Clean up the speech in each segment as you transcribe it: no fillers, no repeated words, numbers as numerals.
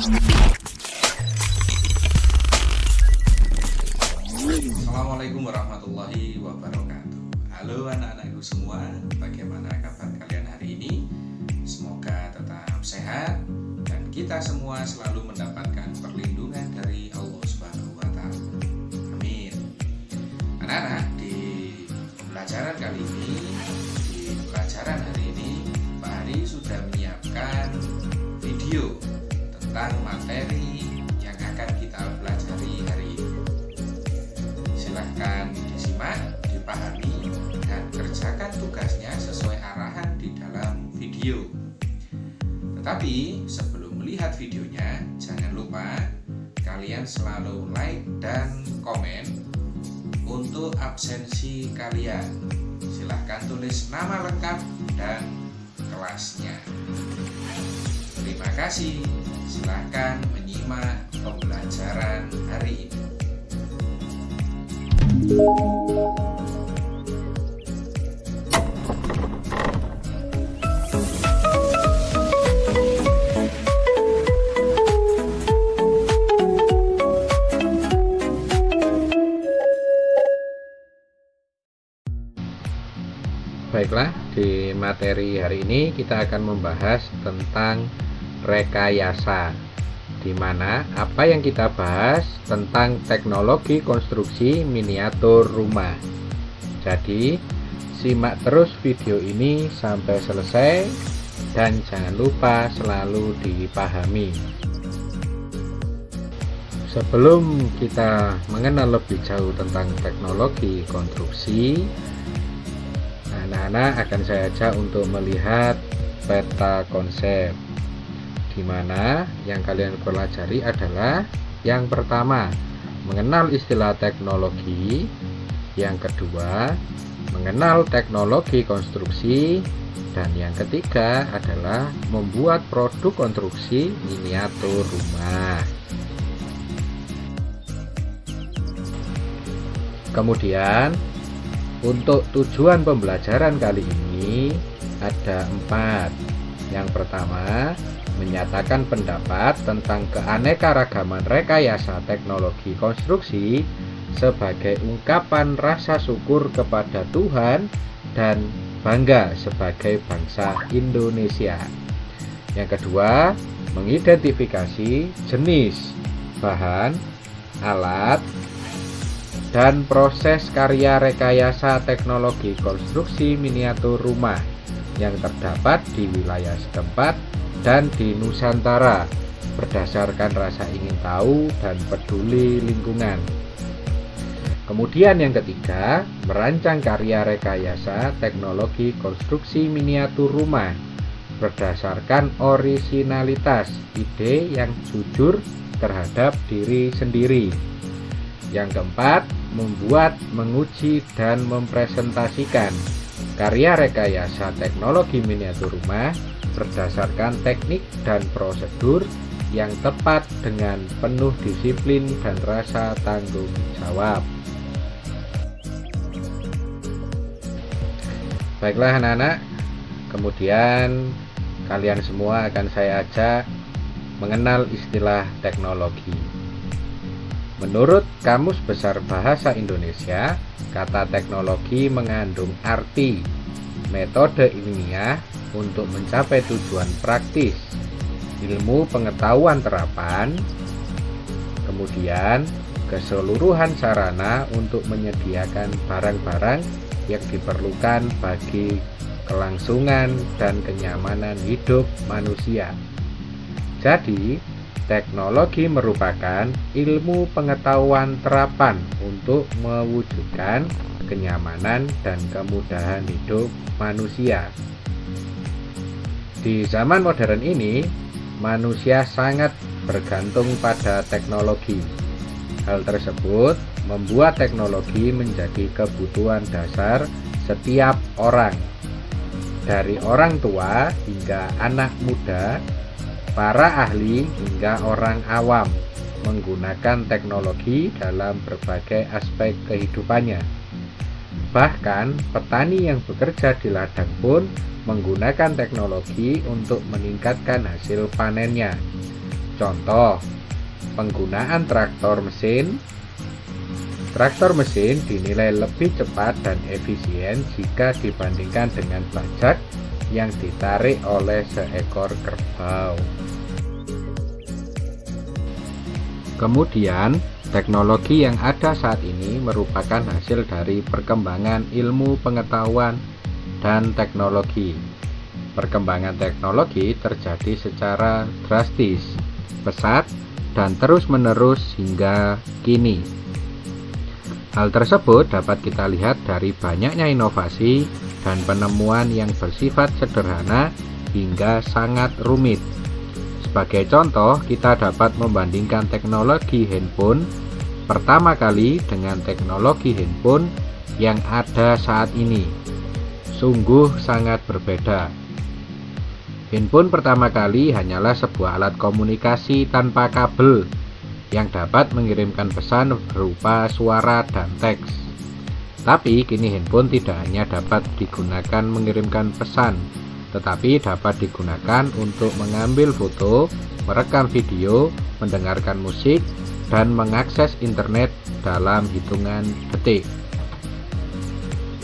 Assalamualaikum warahmatullahi wabarakatuh. Halo anak-anakku semua, bagaimana kabar kalian hari ini? Semoga tetap sehat dan kita semua selalu mendapatkan perlindungan dari Allah Subhanahu wa Ta'ala. Amin. Anak-anak, di pembelajaran kali ini, di pelajaran hari ini, Pak Hari sudah menyiapkan video tentang materi yang akan kita pelajari hari ini. Silahkan disimak, dipahami, dan kerjakan tugasnya sesuai arahan di dalam video. Tetapi sebelum melihat videonya, jangan lupa kalian selalu like dan komen untuk absensi kalian. Silahkan tulis nama lengkap dan kelasnya. Terima kasih. Silahkan menyimak pembelajaran hari ini. Baiklah, di materi hari ini kita akan membahas tentang rekayasa, di mana apa yang kita bahas tentang teknologi konstruksi miniatur rumah. Jadi, simak terus video ini sampai selesai dan jangan lupa selalu dipahami. Sebelum kita mengenal lebih jauh tentang teknologi konstruksi, anak-anak akan saya ajak untuk melihat peta konsep, di mana yang kalian pelajari adalah yang pertama, mengenal istilah teknologi, yang kedua, mengenal teknologi konstruksi, dan yang ketiga adalah membuat produk konstruksi miniatur rumah. Kemudian, untuk tujuan pembelajaran kali ini ada 4. Yang pertama, menyatakan pendapat tentang keanekaragaman rekayasa teknologi konstruksi sebagai ungkapan rasa syukur kepada Tuhan dan bangga sebagai bangsa Indonesia. Yang kedua, mengidentifikasi jenis, bahan, alat, dan proses karya rekayasa teknologi konstruksi miniatur rumah yang terdapat di wilayah setempat dan di Nusantara berdasarkan rasa ingin tahu dan peduli lingkungan. Kemudian yang ketiga, merancang karya rekayasa teknologi konstruksi miniatur rumah berdasarkan orisinalitas ide yang jujur terhadap diri sendiri. Yang keempat, membuat, menguji, dan mempresentasikan karya rekayasa teknologi miniatur rumah berdasarkan teknik dan prosedur yang tepat dengan penuh disiplin dan rasa tanggung jawab. Baiklah anak-anak, kemudian kalian semua akan saya ajak mengenal istilah teknologi. Menurut Kamus Besar Bahasa Indonesia, kata teknologi mengandung arti, metode ilmiah untuk mencapai tujuan praktis, ilmu pengetahuan terapan, kemudian keseluruhan sarana untuk menyediakan barang-barang yang diperlukan bagi kelangsungan dan kenyamanan hidup manusia. Jadi, teknologi merupakan ilmu pengetahuan terapan untuk mewujudkan kenyamanan dan kemudahan hidup manusia. Di zaman modern ini, manusia sangat bergantung pada teknologi. Hal tersebut membuat teknologi menjadi kebutuhan dasar setiap orang, dari orang tua hingga anak muda, para ahli hingga orang awam menggunakan teknologi dalam berbagai aspek kehidupannya. Bahkan petani yang bekerja di ladang pun menggunakan teknologi untuk meningkatkan hasil panennya. Contoh, penggunaan traktor mesin. Traktor mesin dinilai lebih cepat dan efisien jika dibandingkan dengan bajak yang ditarik oleh seekor kerbau. Kemudian, teknologi yang ada saat ini merupakan hasil dari perkembangan ilmu pengetahuan dan teknologi. Perkembangan teknologi terjadi secara drastis, pesat, dan terus-menerus hingga kini. Hal tersebut dapat kita lihat dari banyaknya inovasi dan penemuan yang bersifat sederhana hingga sangat rumit. Sebagai contoh, kita dapat membandingkan teknologi handphone pertama kali dengan teknologi handphone yang ada saat ini. Sungguh sangat berbeda. Handphone pertama kali hanyalah sebuah alat komunikasi tanpa kabel yang dapat mengirimkan pesan berupa suara dan teks. Tapi kini handphone tidak hanya dapat digunakan mengirimkan pesan, tetapi dapat digunakan untuk mengambil foto, merekam video, mendengarkan musik, dan mengakses internet dalam hitungan detik.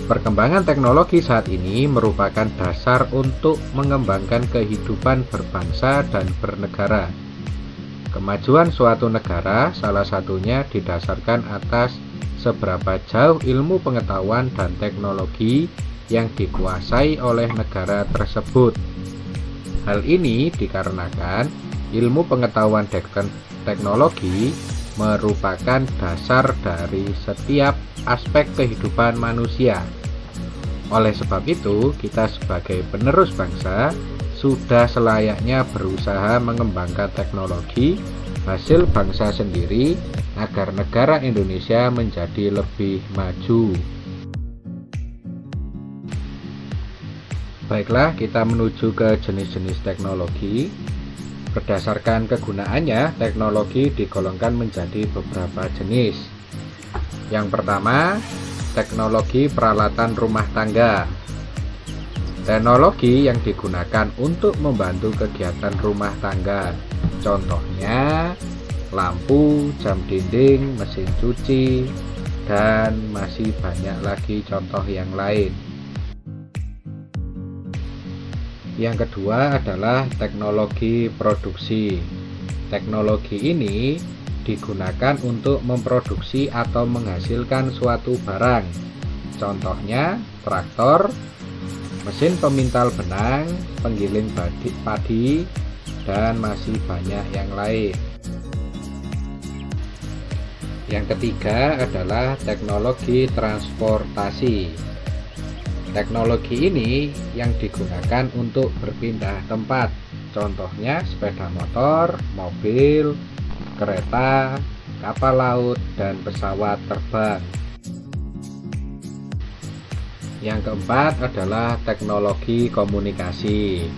Perkembangan teknologi saat ini merupakan dasar untuk mengembangkan kehidupan berbangsa dan bernegara. Kemajuan suatu negara salah satunya didasarkan atas seberapa jauh ilmu pengetahuan dan teknologi yang dikuasai oleh negara tersebut. Hal ini dikarenakan ilmu pengetahuan teknologi merupakan dasar dari setiap aspek kehidupan manusia. Oleh sebab itu, kita sebagai penerus bangsa sudah selayaknya berusaha mengembangkan teknologi hasil bangsa sendiri agar negara Indonesia menjadi lebih maju. Baiklah, kita menuju ke jenis-jenis teknologi. Berdasarkan kegunaannya, teknologi digolongkan menjadi beberapa jenis. Yang pertama, teknologi peralatan rumah tangga. Teknologi yang digunakan untuk membantu kegiatan rumah tangga. Contohnya, lampu, jam dinding, mesin cuci, dan masih banyak lagi contoh yang lain. Yang kedua adalah teknologi produksi. Teknologi ini digunakan untuk memproduksi atau menghasilkan suatu barang. Contohnya, traktor, mesin pemintal benang, penggiling padi, dan masih banyak yang lain. Yang ketiga adalah teknologi transportasi. Teknologi ini yang digunakan untuk berpindah tempat. Contohnya sepeda motor, mobil, kereta, kapal laut, dan pesawat terbang. Yang keempat adalah teknologi komunikasi.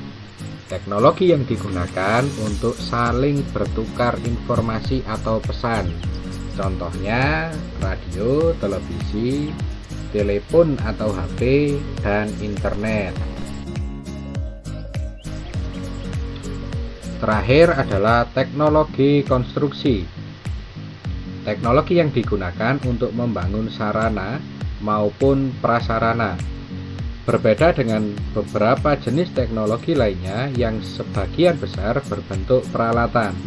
Teknologi yang digunakan untuk saling bertukar informasi atau pesan. Contohnya radio, televisi, telepon atau HP, dan internet. Terakhir adalah teknologi konstruksi. Teknologi yang digunakan untuk membangun sarana maupun prasarana. Berbeda dengan beberapa jenis teknologi lainnya yang sebagian besar berbentuk peralatan.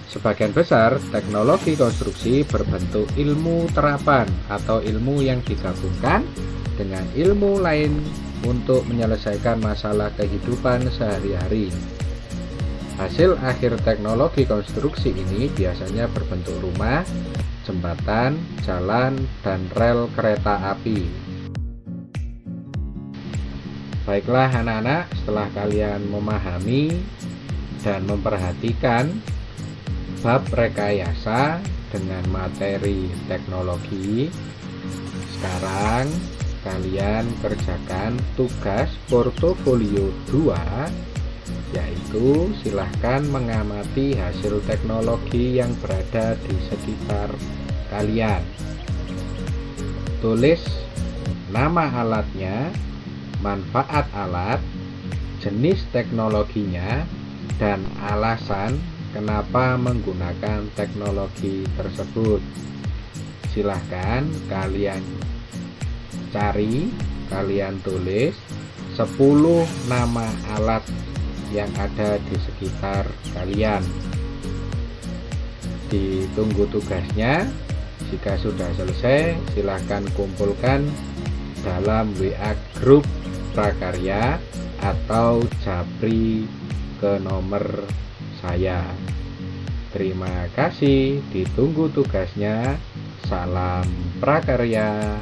Sebagian besar teknologi konstruksi berbentuk ilmu terapan atau ilmu yang digabungkan dengan ilmu lain untuk menyelesaikan masalah kehidupan sehari-hari. Hasil akhir teknologi konstruksi ini biasanya berbentuk rumah, jembatan, jalan, dan rel kereta api. Baiklah anak-anak, setelah kalian memahami dan memperhatikan bab rekayasa dengan materi teknologi, sekarang kalian kerjakan tugas portofolio 2, yaitu silahkan mengamati hasil teknologi yang berada di sekitar kalian. Tulis nama alatnya, manfaat alat, jenis teknologinya, dan alasan kenapa menggunakan teknologi tersebut. Silahkan kalian cari, kalian tulis 10 nama alat yang ada di sekitar kalian. Ditunggu tugasnya. Jika sudah selesai, silahkan kumpulkan dalam WA grup prakarya atau japri ke nomor saya. Terima kasih, ditunggu tugasnya. Salam prakarya.